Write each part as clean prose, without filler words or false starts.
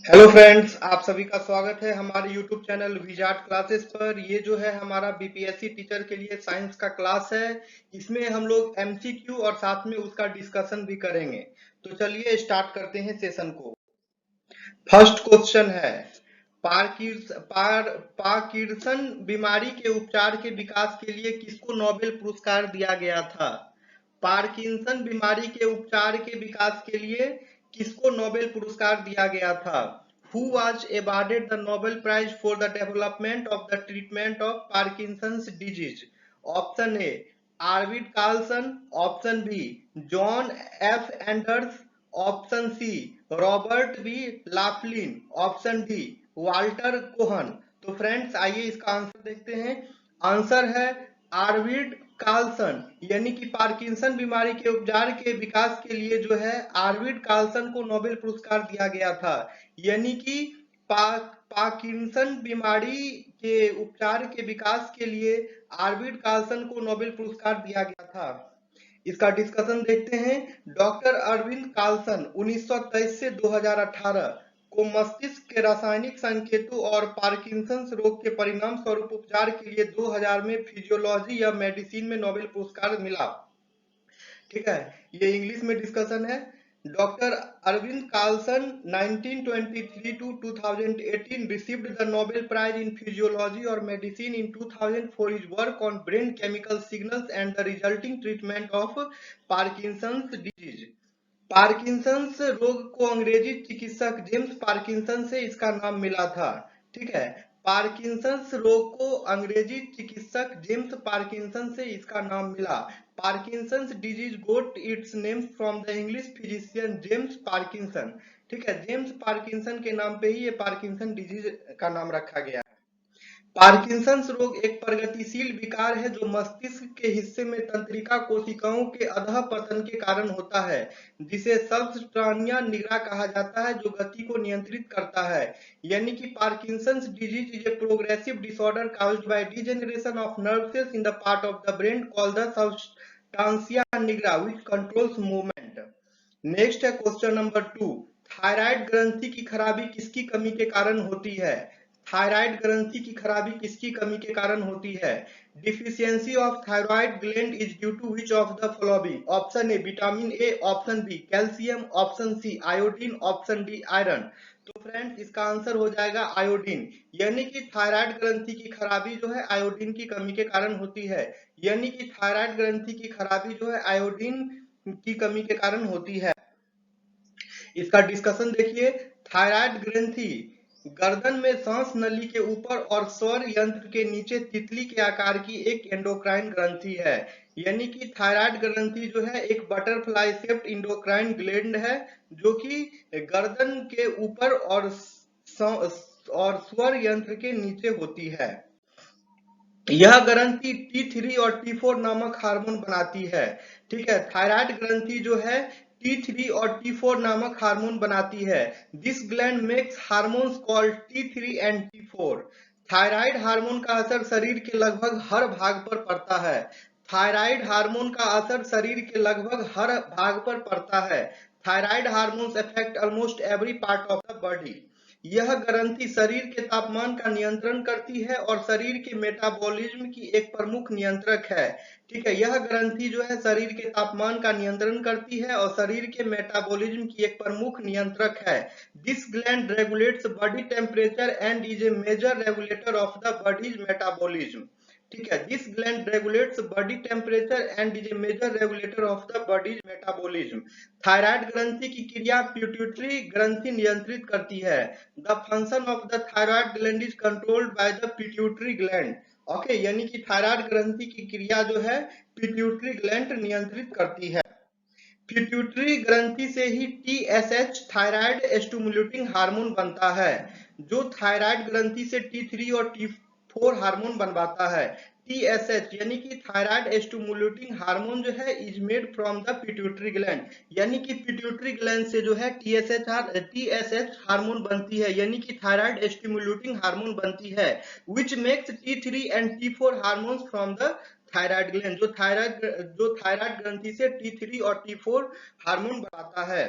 Hello friends, आप सभी का स्वागत है हमारे यूट्यूब चैनल विजार्ड क्लासेस पर। ये जो है हमारा बीपीएससी टीचर के लिए साइंस का क्लास है। इसमें हम लोग एमसीक्यू और साथ में उसका डिस्कशन भी करेंगे। तो चलिए स्टार्ट करते हैं सेशन को। फर्स्ट क्वेश्चन है, पार्किंसन बीमारी के उपचार के विकास के लिए किसको नोबेल पुरस्कार दिया गया था? पार्किंसन बीमारी के उपचार के विकास के लिए किसको नोबेल पुरस्कार दिया गया था? Who was awarded the Nobel Prize for the development of the treatment of Parkinson's disease? Option A, Arvid Carlson. Option B, John F. Anders. Option C, Robert B Laughlin. Option D, Walter Kohn. तो friends आइए इसका answer देखते हैं। Answer है आर्विड Carlsen, यानी कि Parkinson बीमारी के उपचार के विकास के लिए जो है आर्विड कार्लसन को नोबेल पुरस्कार दिया गया था। यानी कि पार्किंसन बीमारी के उपचार के विकास के लिए आर्विड कार्लसन को नोबेल पुरस्कार दिया गया था। इसका डिस्कशन देखते हैं। डॉक्टर अरविंद कार्लसन 1923 से 2018 को मस्तिष्क के रासायनिक संकेतों और पार्किंसंस रोग के परिणाम स्वरूप उपचार के लिए 2000 में फिजियोलॉजी या मेडिसिन में नोबेल पुरस्कार मिला। ठीक है, ये इंग्लिश में डिस्कशन है। Doctor Arvid Carlsson 1923 to 2018 received the Nobel Prize in Physiology or Medicine in 2000 for his work on brain chemical signals and the resulting treatment of Parkinson's disease. Parkinson's रोग को अंग्रेजी चिकित्सक जेम्स पार्किंसन से इसका नाम मिला था। ठीक है, पार्किंसंस रोग को अंग्रेजी चिकित्सक जेम्स पार्किंसन से इसका नाम मिला। Parkinson's disease got its name from the English physician James Parkinson. ठीक है, जेम्स पार्किंसन के नाम पे ही ये पार्किंसन डिजीज का नाम रखा गया। पार्किंसंस रोग एक प्रगतिशील विकार है जो मस्तिष्क के हिस्से में तंत्रिका कोशिकाओं के अधःपतन के कारण होता है, जिसे सबस्टानिया निग्रा कहा जाता है, जो गति को नियंत्रित करता है। यानी कि Parkinson's disease is a progressive disorder caused by degeneration of nerve cells in the part of the brain called the substantia nigra which controls movement. Next है क्वेश्चन नंबर 2। थायराइड ग्रंथि की खराबी किसकी कमी के कारण होती है? थायराइड ग्रंथि की खराबी किसकी कमी के कारण होती है? Deficiency of thyroid gland is due to which of the following? Option A vitamin A, option B calcium, option C iodine, option D iron. तो फ्रेंड्स इसका आंसर हो जाएगा आयोडीन। यानी कि थायराइड ग्रंथि की खराबी जो है आयोडीन की कमी के कारण होती है। यानी कि थायराइड ग्रंथि की खराबी जो है आयोडीन की कमी के कारण होती है। इसका डिस्कशन देखिए। थायराइड ग्रंथि गर्दन में सांस नली के ऊपर और स्वर यंत्र के नीचे तितली के आकार की एक एंडोक्राइन ग्रंथि है। यानी कि थायराइड ग्रंथि जो है एक बटरफ्लाई शेप्ड एंडोक्राइन ग्लैंड है, जो कि गर्दन के ऊपर और स्वर यंत्र के नीचे होती है। यह ग्रंथि T3 और T4 नामक हार्मोन बनाती है। ठीक है, थायराइड ग्रंथि जो है T3 और T4 नामक हार्मोन बनाती है। This gland makes hormones called T3 and T4। Thyroid hormone का असर शरीर के लगभग हर भाग पर पड़ता है। थायराइड हार्मोन का असर शरीर के लगभग हर भाग पर पड़ता है। Thyroid hormones affect almost every part of the body. यह ग्रंथि शरीर के तापमान का नियंत्रण करती है और शरीर के मेटाबॉलिज्म की एक प्रमुख नियंत्रक है। ठीक है, यह ग्रंथि जो है शरीर के तापमान का नियंत्रण करती है और शरीर के मेटाबॉलिज्म की एक प्रमुख नियंत्रक है। This gland regulates body temperature and is a major regulator of the body's metabolism. ठीक है, this gland regulates body temperature and is a major regulator of the body's metabolism. Thyroid ग्रंथि की क्रिया पिट्यूटरी ग्रंथि नियंत्रित करती है। The function of the thyroid gland is controlled by the pituitary gland. Okay, यानी कि थायराइड ग्रंथि की क्रिया जो है पिट्यूटरी ग्लैंड नियंत्रित करती है। पिट्यूटरी ग्रंथि से ही TSH थायराइड स्टिमुलेटिंग हार्मोन बनता है, जो थायराइड ग्रंथि से T3 और T4 हार्मोन बनवाता है। TSH यानी कि थायराइड स्टिमुलेटिंग हार्मोन जो है is made from the pituitary gland. यानी कि पिट्यूटरी ग्लैंड से जो है TSH हार्मोन बनती है, यानी कि थायराइड स्टिमुलेटिंग हार्मोन बनती है, which makes T3 and T4 hormones from the thyroid gland, जो थायराइड ग्रंथि से T3 और T4 हार्मोन बनाता है।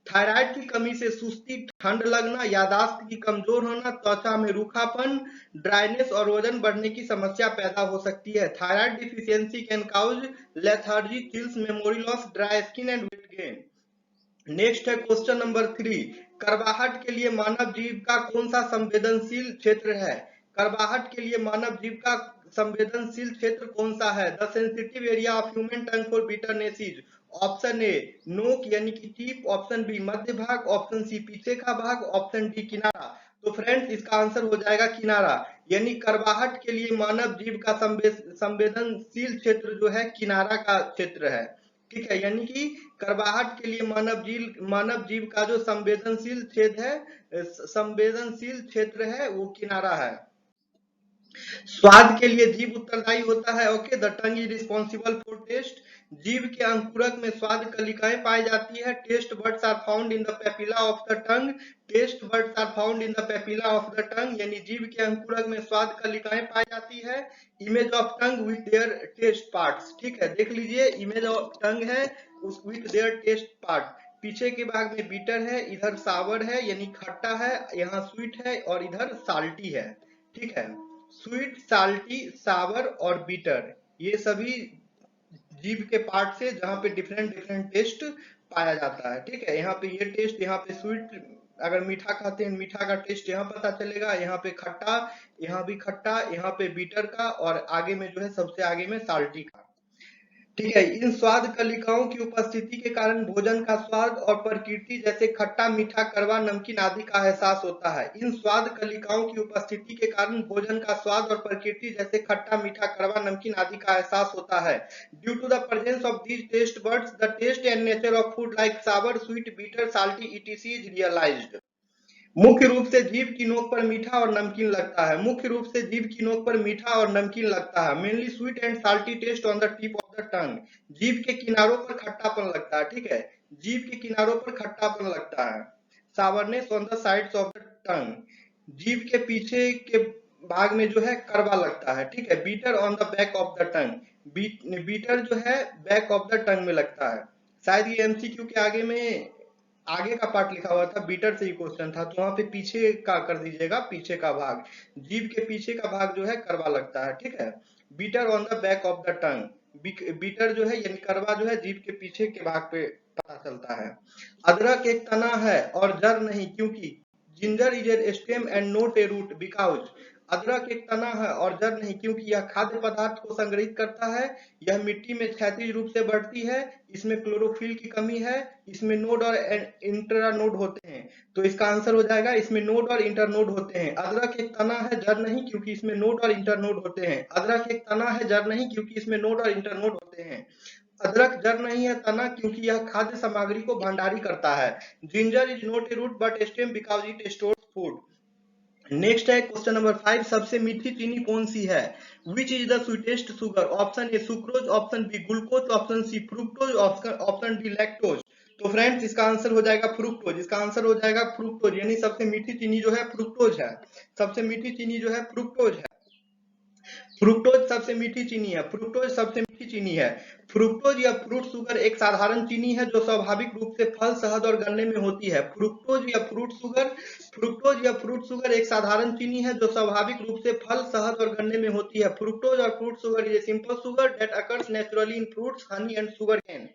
थायराइड की कमी से सुस्ती, ठंड लगना, याददाश्त की कमजोर होना, त्वचा में रूखापन, ड्राइनेस और वजन बढ़ने की समस्या पैदा हो सकती है। Thyroid deficiency can cause lethargy, chills, memory loss, dry skin and weight gain. Next है क्वेश्चन नंबर 3, कर्वाहट के लिए मानव जीव का कौन सा संवेदनशील क्षेत्र है? कर्वाहट के लिए मानव जीव का संवेदनशील क्षेत्र कौन सा है? The sensitive area of human tongue for bitterness is option A नोक यानी कि टीप, ऑप्शन बी मध्य भाग, ऑप्शन सी पीछे का भाग, ऑप्शन डी किनारा। तो फ्रेंड्स इसका आंसर हो जाएगा किनारा, यानी कर्वाहट के लिए मानव जीव का संवेदनशील क्षेत्र जो है किनारा का क्षेत्र है। ठीक है, यानी कि कर्वाहट के लिए मानव जीव का जो संवेदनशील क्षेत्र है वो किनारा है। स्वाद के लिए जीभ उत्तरदायी होता है। Okay, the tongue is responsible for taste. जीभ के अंकुरक में स्वाद कलिकाएं पाई जाती है। Taste buds are found in the papilla of the tongue. Taste buds are found in the papilla of the tongue, यानी जीभ के अंकुरक में स्वाद कलिकाएं पाई जाती है। Image of tongue with their taste parts. ठीक है, देख लीजिए, इमेज ऑफ टंग है उस विथ देयर टेस्ट पार्ट। पीछे के भाग में बीटर है, इधर सावर है यानी खट्टा है, यहाँ स्वीट है और इधर साल्टी है। ठीक है, स्वीट, साल्टी, सावर और बीटर, ये सभी जीभ के पार्ट से जहां पे डिफरेंट डिफरेंट टेस्ट पाया जाता है। ठीक है, यहाँ पे ये टेस्ट, यहाँ पे स्वीट, अगर मीठा खाते हैं मीठा का टेस्ट यहाँ पता चलेगा, यहाँ पे खट्टा, यहाँ भी खट्टा, यहाँ पे बीटर का, और आगे में जो है सबसे आगे में साल्टी का। ठीक है, इन स्वाद कलिकाओं की उपस्थिति के कारण भोजन का स्वाद और प्रकृति जैसे खट्टा, मीठा, कड़वा, नमकीन आदि का एहसास होता है। इन स्वाद कलिकाओं की उपस्थिति के कारण भोजन का स्वाद और प्रकृति जैसे खट्टा, मीठा, कड़वा, नमकीन आदि का एहसास होता है। Due to the presence of these taste buds, the taste and nature of food like sour, sweet, bitter, salty etc is realized. मुख्य रूप से जीभ की नोक पर मीठा और नमकीन लगता है। मुख्य रूप से जीभ की नोक पर मीठा और नमकीन लगता है। Mainly sweet and salty taste on the tip of the tongue. जीभ के किनारों पर खट्टापन लगता है। ठीक है, जीभ के किनारों पर खट्टापन लगता है। Sourness on the sides of the tongue. जीभ के पीछे के भाग में जो है कड़वा लगता है। ठीक है, bitter on the back of the tongue. Bitter जो है बैक ऑफ द टंग में लगता है। शायद ये एमसीक्यू के आगे का पार्ट लिखा हुआ था, बीटर से ही क्वेश्चन था, तो वहां पे पीछे का कर दीजिएगा, पीछे का भाग, जीभ के पीछे का भाग जो है कड़वा लगता है। ठीक है, bitter on the back of the tongue. Bitter जो है यानी कड़वा जो है जीभ के पीछे के भाग पे पता चलता है। अदरक एक तना है और जड़ नहीं, क्योंकि ginger is a stem and not a root because. अदरक एक तना है और जड़ नहीं, क्योंकि यह खाद्य पदार्थ को संग्रहित करता है। यह मिट्टी में क्षैतिज रूप से बढ़ती है। इसमें क्लोरोफिल की कमी है। इसमें नोड और इंटरानोड होते हैं। तो इसका आंसर हो जाएगा, इसमें नोड और इंटरनोड होते हैं। अदरक एक तना है, जड़ नहीं, क्योंकि इसमें नोड और इंटरनोड होते हैं। अदरक एक तना है, जड़ नहीं, क्योंकि इसमें नोड और इंटरनोड होते हैं। अदरक जड़ नहीं है, तना, क्योंकि यह खाद्य सामग्री को भंडारी करता है। Ginger is not a root but stem because it stores food. Next है क्वेश्चन नंबर 5, सबसे मीठी चीनी कौन सी है? Which is the sweetest sugar? Option A sucrose, option B glucose, option C fructose, option D lactose. तो friends इसका answer हो जाएगा फ्रुक्टोज। इसका आंसर हो जाएगा फ्रुक्टोज, यानी सबसे मीठी चीनी जो है फ्रुक्टोज है। सबसे मीठी चीनी जो है फ्रुक्टोज है। फ्रुक्टोज सबसे मीठी चीनी है। फ्रुक्टोज सबसे मीठी चीनी है। फ्रुक्टोज या फ्रूट शुगर एक साधारण चीनी है जो स्वाभाविक रूप से फल, शहद और गन्ने में होती है। फ्रुक्टोज या फ्रूट शुगर एक साधारण चीनी है जो स्वाभाविक रूप से फल, शहद और गन्ने में होती है। फ्रुक्टोज और fruit sugar is a simple sugar that occurs naturally in fruits, honey and sugar cane.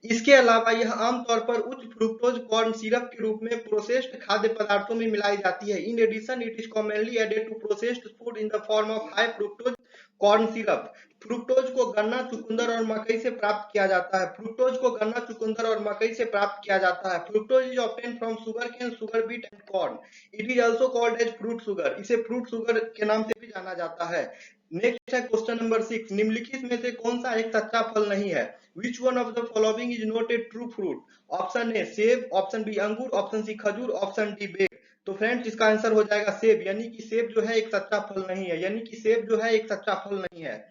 इसके अलावा यह आमतौर पर उच्च फ्रुक्टोज कॉर्न सिरप के रूप में प्रोसेस्ड खाद्य पदार्थों में मिलाई जाती है। In addition it is commonly added to processed food in the form of high fructose corn syrup. Fructose को गन्ना, चुकंदर और मकई से प्राप्त किया जाता है। फ्रुक्टोज को गन्ना, चुकंदर और मकई से प्राप्त किया जाता है। Fructose is obtained from sugar cane, sugar beet and corn. It is also called as fruit sugar. इसे फ्रूट शुगर के नाम से भी जाना जाता है। नेक्स्ट है क्वेश्चन नंबर 6, निम्नलिखित में से कौन सा एक सच्चा फल नहीं है? Which one of the following is not a true fruit? Option A सेब, ऑप्शन बी अंगूर, ऑप्शन सी खजूर, ऑप्शन डी बेर। तो फ्रेंड्स इसका आंसर हो जाएगा सेब, यानी कि सेब जो है एक सच्चा फल नहीं है, यानी कि सेब जो है एक सच्चा फल नहीं है।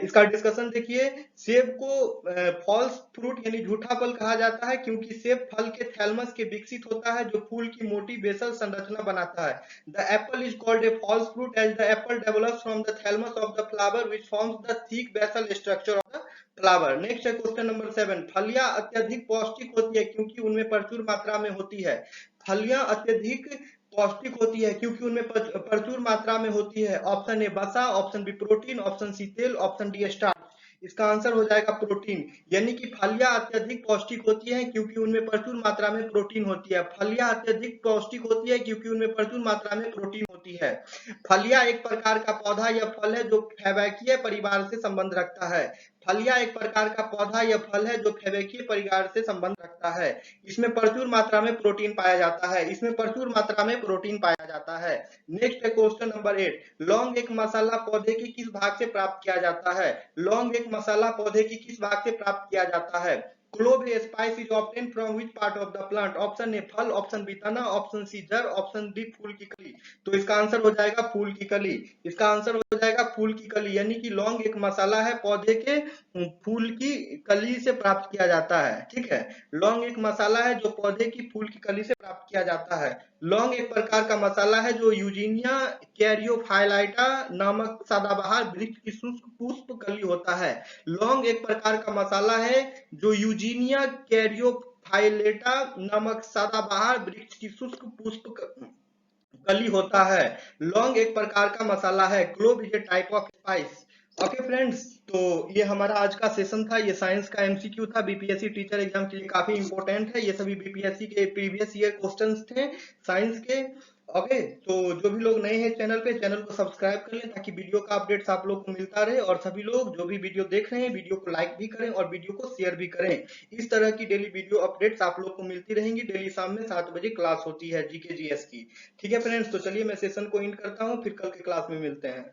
इसका डिस्कशन देखिए, सेब को फॉल्स फ्रूट यानी झूठा फल कहा जाता है क्योंकि सेब फल के थैलमस के विकसित होता है जो फूल की मोटी बेसल संरचना बनाता है। The apple is called a false fruit as the apple develops from the thalamus of the flower which forms the thick basal structure of the flower. Next है क्वेश्चन नंबर 7, फलियां अत्यधिक पौष्टिक होती है क्योंकि उनमें प्रचुर मात्रा में होती है। फलियां अत्यधिक पौष्टिक होती है क्योंकि उनमें प्रचुर मात्रा में होती है। ऑप्शन ए वसा, option B protein, option C तेल, ऑप्शन डी स्टार्च। इसका आंसर हो जाएगा प्रोटीन, यानी कि फलियां अत्यधिक पौष्टिक होती हैं क्योंकि उनमें प्रचुर मात्रा में प्रोटीन होती है। फलियां अत्यधिक पौष्टिक होती है क्योंकि उनमें प्रचुर मात्रा में प्रोटीन होती है। फलियां एक प्रकार का पौधा या फल है जो फैबेकियाई परिवार से संबंध रखता है। फलियां एक प्रकार का पौधा या फल है जो फैबेकियाई परिवार से संबंध रखता है। इसमें प्रचुर मात्रा में प्रोटीन पाया जाता है, इसमें प्रचुर मात्रा में प्रोटीन पाया जाता है। नेक्स्ट है क्वेश्चन नंबर 8, लौंग एक मसाला पौधे के किस भाग से प्राप्त किया जाता है। लौंग एक मसाला पौधे की किस भाग से प्राप्त किया जाता है। Clove A spice is obtain from which part of the plant. Option A फल, ऑप्शन बी तना, ऑप्शन सी जड़, ऑप्शन डी फूल की कली। तो इसका आंसर हो जाएगा फूल की कली। इसका आंसर हो जाएगा फूल की कली, यानी कि लौंग एक मसाला है पौधे के फूल की कली से प्राप्त किया जाता है। ठीक है, लौंग एक मसाला है जो पौधे की फूल की कली से प्राप्त किया जाता है। लौंग एक प्रकार का मसाला है जो यूजीनिया कैरियोफाइलाइटा नामक सदाबहार वृक्ष की शुष्क पुष्प कली होता है। लौंग एक प्रकार का मसाला है जो यूजीनिया कैरियोफाइलेटा नामक सदाबहार वृक्ष की शुष्क पुष्प कली होता है। लौंग एक प्रकार का मसाला है। Clove is a type of spice. Okay friends, तो ये हमारा आज का सेशन था, ये साइंस का एमसीक्यू था, बीपीएससी टीचर एग्जाम के लिए काफी इंपॉर्टेंट है। ये सभी बीपीएससी के प्रीवियस ईयर क्वेश्चंस थे साइंस के। ओके, तो जो भी लोग नए हैं चैनल पे, चैनल को सब्सक्राइब कर लें ताकि वीडियो का अपडेट्स आप लोग को मिलता रहे, और सभी लोग जो भी वीडियो देख रहे हैं वीडियो को लाइक भी करें और वीडियो को शेयर भी करें। इस तरह की डेली वीडियो अपडेट्स आप लोग को मिलती रहेंगी। डेली शाम में 7 बजे क्लास होती है जीके जीएस की। ठीक है फ्रेंड्स, तो चलिए मैं सेशन को एंड करता हूँ, फिर कल के क्लास में मिलते हैं।